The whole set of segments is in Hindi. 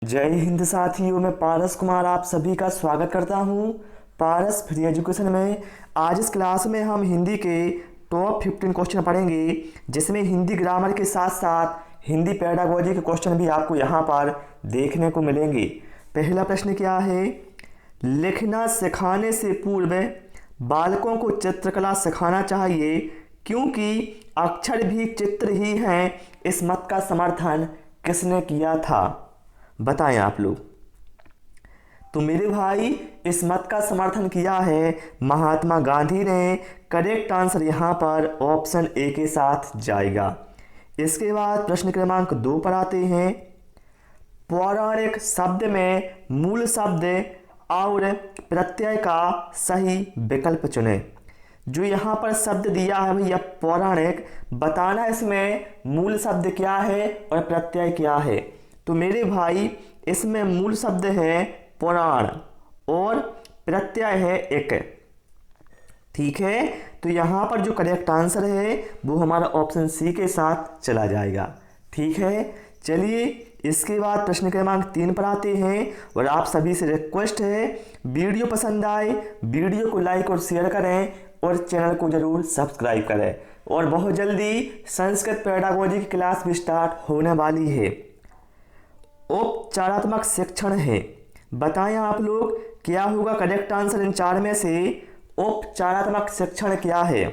जय हिंद साथियों, मैं पारस कुमार आप सभी का स्वागत करता हूं पारस फ्री एजुकेशन में। आज इस क्लास में हम हिंदी के टॉप 15 क्वेश्चन पढ़ेंगे, जिसमें हिंदी ग्रामर के साथ साथ हिंदी पेडागोजी के क्वेश्चन भी आपको यहां पर देखने को मिलेंगे। पहला प्रश्न क्या है? लिखना सिखाने से पूर्व बालकों को चित्रकला सिखाना चाहिए, क्योंकि अक्षर भी चित्र ही हैं। इस मत का समर्थन किसने किया था? बताएं आप लोग। तो मेरे भाई, इस मत का समर्थन किया है महात्मा गांधी ने। करेक्ट आंसर यहाँ पर ऑप्शन ए के साथ जाएगा। इसके बाद प्रश्न क्रमांक 2 पर आते हैं। पौराणिक शब्द में मूल शब्द और प्रत्यय का सही विकल्प चुनें। जो यहाँ पर शब्द दिया है भैया पौराणिक, बताना इसमें मूल शब्द क्या है और प्रत्यय क्या है। तो मेरे भाई, इसमें मूल शब्द है पुराण और प्रत्यय है एक। ठीक है, तो यहाँ पर जो करेक्ट आंसर है वो हमारा ऑप्शन सी के साथ चला जाएगा। ठीक है, चलिए इसके बाद प्रश्न क्रमांक 3 पर आते हैं। और आप सभी से रिक्वेस्ट है, वीडियो पसंद आए वीडियो को लाइक और शेयर करें और चैनल को जरूर सब्सक्राइब करें। और बहुत जल्दी संस्कृत पेडागोजी की क्लास भी स्टार्ट होने वाली है। उपचारात्मक शिक्षण है, बताएं आप लोग क्या होगा करेक्ट आंसर इन 4 में से? उपचारात्मक शिक्षण क्या है?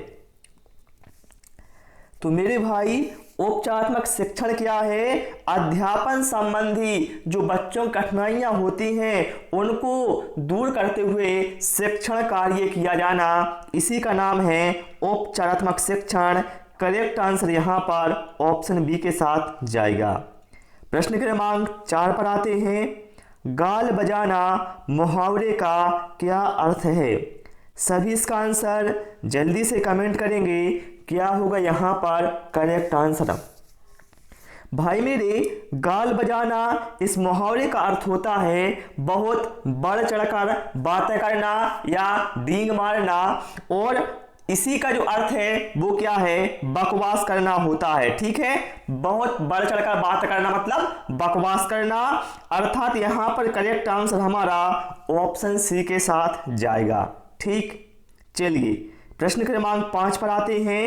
तो मेरे भाई, उपचारात्मक शिक्षण क्या है? अध्यापन संबंधी जो बच्चों को कठिनाइयां होती हैं उनको दूर करते हुए शिक्षण कार्य किया जाना, इसी का नाम है उपचारात्मक शिक्षण। करेक्ट आंसर यहाँ पर ऑप्शन बी के साथ जाएगा। प्रश्न क्रमांक 4 पर आते हैं। गाल बजाना मुहावरे का क्या अर्थ है? सभी इसका आंसर जल्दी से कमेंट करेंगे। क्या होगा यहाँ पर करेक्ट आंसर? भाई मेरे, गाल बजाना इस मुहावरे का अर्थ होता है बहुत बढ़ चढ़कर बातें करना या डींग मारना। और इसी का जो अर्थ है वो क्या है? बकवास करना होता है। ठीक है, बहुत बढ़ चढ़कर बात करना मतलब बकवास करना। अर्थात यहाँ पर करेक्ट आंसर हमारा ऑप्शन सी के साथ जाएगा। ठीक, चलिए प्रश्न क्रमांक 5 पर आते हैं।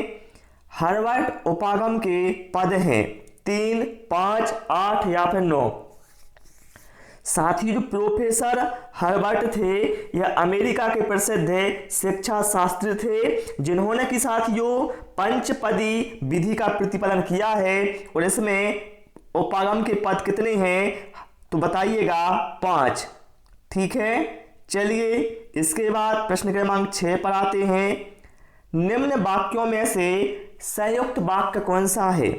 हार्वर्ड उपागम के पद हैं 3, 5, 8 या फिर 9। साथ ही जो प्रोफेसर हर्बर्ट थे यह अमेरिका के प्रसिद्ध शिक्षा शास्त्री थे, जिन्होंने कि साथियों पंचपदी विधि का प्रतिपादन किया है। और इसमें उपागम के पद कितने हैं? तो बताइएगा 5। ठीक है, चलिए इसके बाद प्रश्न क्रमांक 6 पर आते हैं। निम्न वाक्यों में से संयुक्त वाक्य कौन सा है?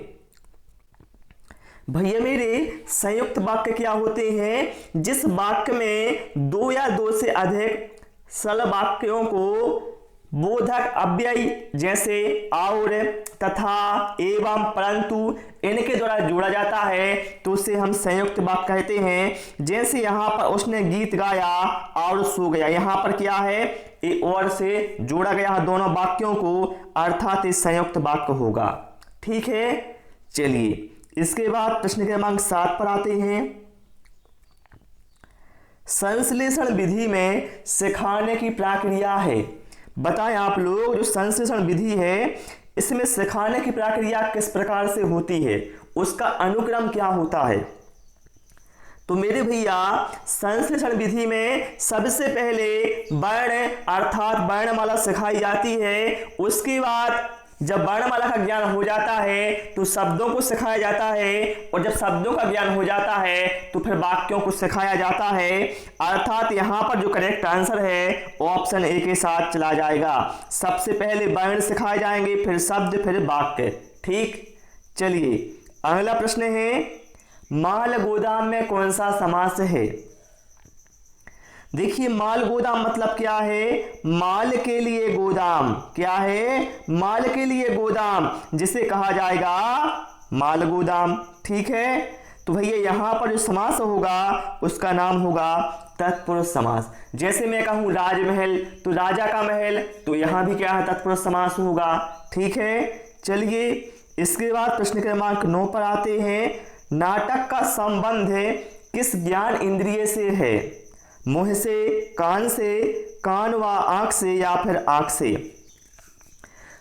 भैया मेरे, संयुक्त वाक्य क्या होते हैं? जिस वाक्य में 2 या 2 से अधिक सरल वाक्यों को बोधक अव्यय जैसे और, तथा, एवं, परंतु इनके द्वारा जोड़ा जाता है तो उसे हम संयुक्त वाक्य कहते हैं। जैसे यहाँ पर उसने गीत गाया और सो गया, यहाँ पर क्या है? ए और से जोड़ा गया दोनों वाक्यों को, अर्थात ये संयुक्त वाक्य होगा। ठीक है, चलिए इसके बाद प्रश्न क्रमांक 7 पर आते हैं। संश्लेषण विधि में सिखाने की प्रक्रिया है, बताएं आप लोग। जो संश्लेषण विधि है इसमें सिखाने की प्रक्रिया किस प्रकार से होती है, उसका अनुक्रम क्या होता है? तो मेरे भैया, संश्लेषण विधि में सबसे पहले वर्ण अर्थात वर्णमाला सिखाई जाती है। उसके बाद जब वर्णमाला का ज्ञान हो जाता है तो शब्दों को सिखाया जाता है, और जब शब्दों का ज्ञान हो जाता है तो फिर वाक्यों को सिखाया जाता है। अर्थात यहाँ पर जो करेक्ट आंसर है ऑप्शन ए के साथ चला जाएगा। सबसे पहले वर्ण सिखाए जाएंगे, फिर शब्द, फिर वाक्य। ठीक, चलिए अगला प्रश्न है। माल गोदाम में कौन सा समास है? देखिए, माल गोदाम मतलब क्या है? माल के लिए गोदाम। क्या है? माल के लिए गोदाम, जिसे कहा जाएगा माल गोदाम। ठीक है, तो भैया यहाँ पर जो समास होगा उसका नाम होगा तत्पुरुष समास। जैसे मैं कहूँ राजमहल तो राजा का महल, तो यहाँ भी क्या है? तत्पुरुष समास होगा। ठीक है, चलिए इसके बाद प्रश्न क्रमांक 9 पर आते हैं। नाटक का संबंध किस ज्ञान इंद्रिय से है? मुंह से, कान व आंख से या फिर आंख से?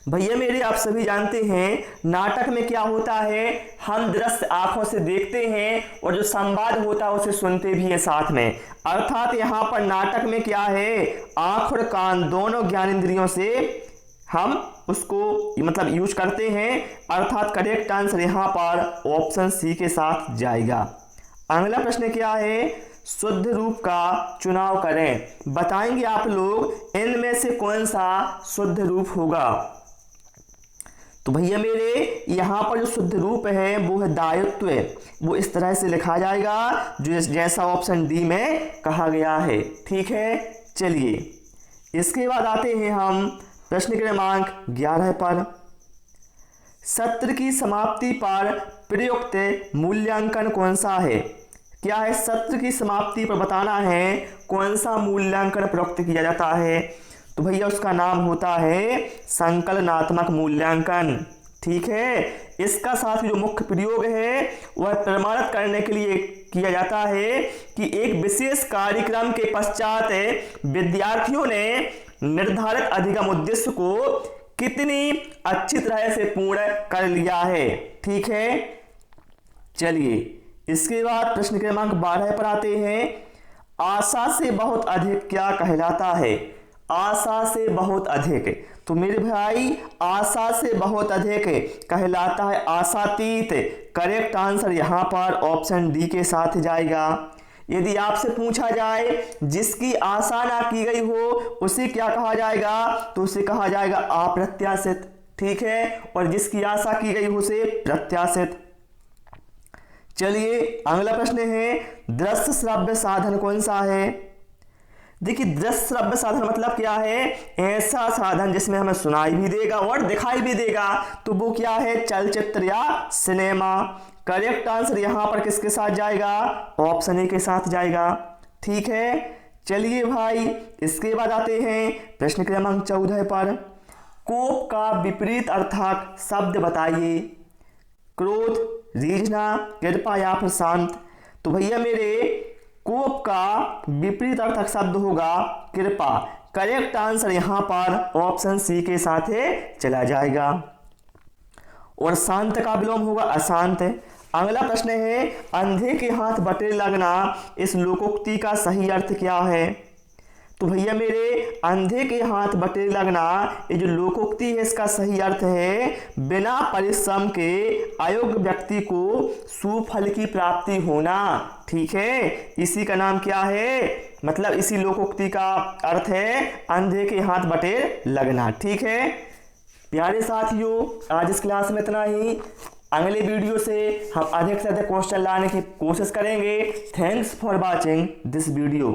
भैया मेरे आप सभी जानते हैं नाटक में क्या होता है, हम दृश्य आंखों से देखते हैं और जो संवाद होता है उसे सुनते भी हैं साथ में। अर्थात यहाँ पर नाटक में क्या है, आंख और कान दोनों ज्ञानेंद्रियों से हम उसको मतलब यूज करते हैं। अर्थात करेक्ट आंसर यहाँ पर ऑप्शन सी के साथ जाएगा। अगला प्रश्न क्या है, शुद्ध रूप का चुनाव करें। बताएंगे आप लोग इनमें से कौन सा शुद्ध रूप होगा। तो भैया मेरे यहाँ पर जो शुद्ध रूप है वो है दायित्व, वो इस तरह से लिखा जाएगा जो जैसा ऑप्शन डी में कहा गया है। ठीक है, चलिए इसके बाद आते हैं हम प्रश्न क्रमांक 11 पर। सत्र की समाप्ति पर प्रयुक्त मूल्यांकन कौन सा है? क्या है, सत्र की समाप्ति पर बताना है कौन सा मूल्यांकन प्रयुक्त किया जाता है। तो भैया उसका नाम होता है संकलनात्मक मूल्यांकन। ठीक है, इसका साथ जो मुख्य प्रयोग है वह प्रमाणित करने के लिए किया जाता है कि एक विशेष कार्यक्रम के पश्चात विद्यार्थियों ने निर्धारित अधिगम उद्देश्य को कितनी अच्छी तरह से पूर्ण कर लिया है। ठीक है, चलिए इसके बाद प्रश्न क्रमांक 12 पर आते हैं। आशा से बहुत अधिक क्या कहलाता है? आशा से बहुत अधिक, तो मेरे भाई आशा से बहुत अधिक कहलाता है आशातीत। करेक्ट आंसर यहाँ पर ऑप्शन डी के साथ जाएगा। यदि आपसे पूछा जाए जिसकी आशा ना की गई हो उसे क्या कहा जाएगा, तो उसे कहा जाएगा अप्रत्याशित। ठीक है, और जिसकी आशा की गई हो उसे प्रत्याशित। चलिए अगला प्रश्न है, दृश्य श्रव्य साधन कौन सा है? देखिए दृश्य श्रव्य साधन मतलब क्या है, ऐसा साधन जिसमें हमें सुनाई भी देगा और दिखाई भी देगा, तो वो क्या है, चलचित्र या सिनेमा। करेक्ट आंसर यहाँ पर किसके साथ जाएगा, ऑप्शन ए के साथ जाएगा। ठीक है, चलिए भाई इसके बाद आते हैं प्रश्न क्रमांक 14 पर। कोप का विपरीत अर्थक शब्द बताइए। क्रोध, रीझना, कृपा या फिर शांत। तो भैया मेरे कोप का विपरीत अर्थक शब्द होगा कृपा। करेक्ट आंसर यहाँ पर ऑप्शन सी के साथ चला जाएगा। और शांत का विलोम होगा अशांत। अगला प्रश्न है, अंधे के हाथ बटेर लगना, इस लोकोक्ति का सही अर्थ क्या है? तो भैया मेरे अंधे के हाथ बटेर लगना, ये जो लोकोक्ति है इसका सही अर्थ है बिना परिश्रम के अयोग्य व्यक्ति को सुफल की प्राप्ति होना। ठीक है, इसी का नाम क्या है, मतलब इसी लोकोक्ति का अर्थ है अंधे के हाथ बटेर लगना। ठीक है प्यारे साथियों, आज इस क्लास में इतना ही। अगले वीडियो से हम अधिक से अधिक क्वेश्चन लाने की कोशिश करेंगे। Thanks for watching this video.